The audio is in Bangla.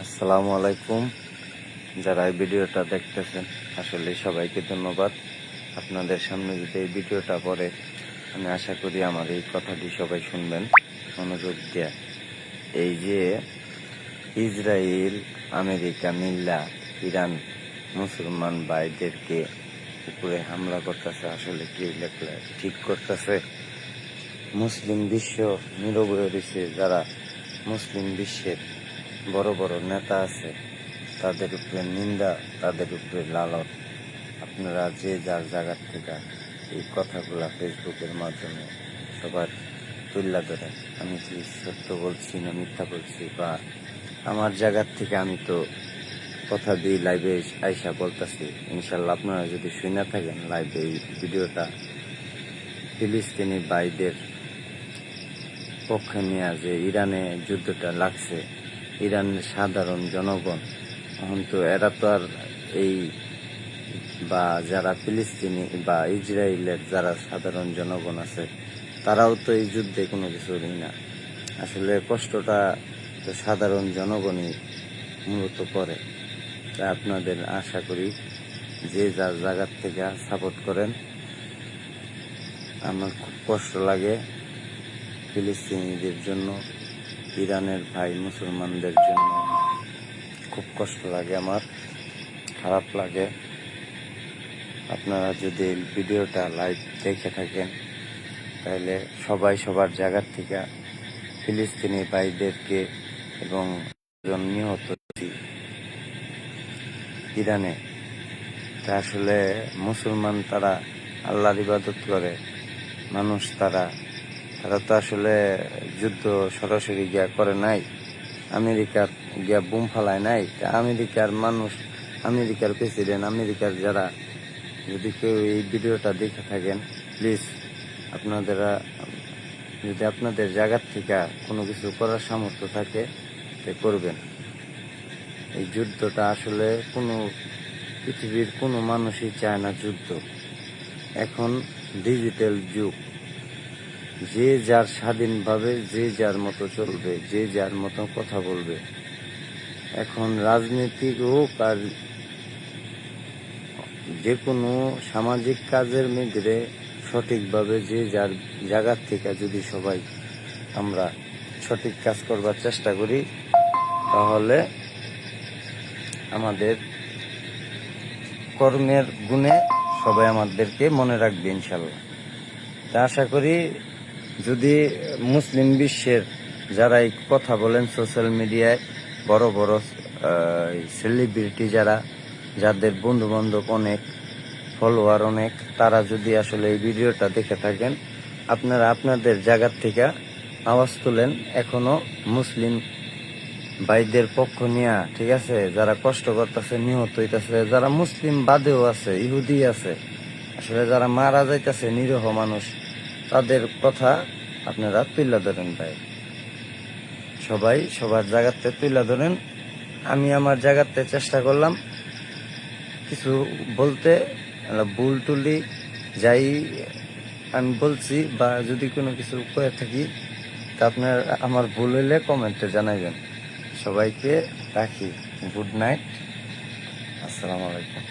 আসসালামু আলাইকুম। যারা এই ভিডিওটা দেখতেছেন আসলে সবাইকে ধন্যবাদ। আপনাদের সামনে যদি এই ভিডিওটা পড়ে আমি আশা করি আমার এই কথাটি সবাই শুনবেন মনোযোগ দিয়ে। এই যে ইসরায়েল, আমেরিকা মিল্লা ইরান মুসলমান ভাইদেরকে উপরে হামলা করতেছে, আসলে কি লেখলে ঠিক করতেছে? মুসলিম বিশ্ব নীরব রয়েছে। যারা মুসলিম বিশ্বের বড় বড় নেতা আছে তাদের উপরে নিন্দা, তাদের উপরে লালত। আপনারা যে যার জায়গার থেকে এই কথাগুলা ফেসবুকের মাধ্যমে সবার তুল্লা ধরেন। আমি কি সত্য বলছি না মিথ্যা বলছি, বা আমার জায়গার থেকে আমি তো কথা দিয়ে লাইভে আইসা বলতেছি। ইনশাল্লাহ আপনারা যদি শুনে থাকেন লাইভে এই ভিডিওটা, ফিলিস্তিনি ভাইদের পক্ষে নিয়ে যে ইরানে যুদ্ধটা লাগছে, ইরানের সাধারণ জনগণ এখন তো এরা তো আর এই বা যারা ফিলিস্তিনি বা ইসরায়েলের যারা সাধারণ জনগণ আছে তারাও তো এই যুদ্ধে কোনো কিছু না। আসলে কষ্টটা তো সাধারণ জনগণই মূলত করে। তাই আপনাদের আশা করি যে যার জায়গার থেকে সাপোর্ট করেন। আমার খুব কষ্ট লাগে ফিলিস্তিনিদের জন্য, ইরানের ভাই মুসলমানদের জন্য খুব কষ্ট লাগে, আমার খারাপ লাগে। আপনারা যদি ভিডিওটা লাইভ দেখে থাকেন তাহলে সবাই সবার জায়গার থেকে ফিলিস্তিনি ভাইদেরকে এবং নিহত ইরানে, তা আসলে মুসলমান তারা আল্লাহর ইবাদত করে মানুষ, তারা তো আসলে যুদ্ধ সরাসরি গিয়া করে নাই, আমেরিকার গিয়া বুম ফালায় নাই। আমেরিকার মানুষ, আমেরিকার প্রেসিডেন্ট, আমেরিকার যারা, যদি কেউ এই ভিডিওটা দেখে থাকেন প্লিজ আপনারা যদি আপনাদের জায়গার থেকে কোনো কিছু করার সামর্থ্য থাকে তে করবেন। এই যুদ্ধটা আসলে কোনো পৃথিবীর কোনো মানুষই চায় না যুদ্ধ। এখন ডিজিটাল যুগ, যে যার স্বাধীনভাবে যে যার মতো চলবে, যে যার মতো কথা বলবে। এখন রাজনীতিক হোক আর যে কোনো সামাজিক কাজের মধ্যে সঠিকভাবে যে যার জায়গার থেকে যদি সবাই আমরা সঠিক কাজ করবার চেষ্টা করি তাহলে আমাদের কর্মের গুণে সবাই আমাদেরকে মনে রাখবে ইনশাল্লাহ। তা আশা করি যদি মুসলিম বিশ্বের যারা এই কথা বলেন সোশ্যাল মিডিয়ায়, বড় বড় সেলিব্রিটি যারা, যাদের বন্ধু বান্ধব অনেক, ফলোয়ার অনেক, তারা যদি আসলে এই ভিডিওটা দেখে থাকেন আপনারা আপনাদের জায়গার থেকে আওয়াজ তুলেন। এখনো মুসলিম ভাইদের পক্ষ নিয়ে, ঠিক আছে? যারা কষ্ট করতেছে, নিহত হইতেছে, যারা মুসলিম বাদেও আছে, ইহুদি আছে, আসলে যারা মারা যাইতেছে নিরীহ মানুষ, তাদের কথা আপনারা তুলে ধরেন ভাই। সবাই সবার জায়গাতে তুলে ধরেন। আমি আমার জায়গাতে চেষ্টা করলাম কিছু বলতে, ভুল টুলি যাই আমি বলছি বা যদি কোনো কিছু করে থাকি তা আপনার আমার ভুল হইলে কমেন্টে জানাবেন। সবাইকে রাখি। গুড নাইট, আসসালামু আলাইকুম।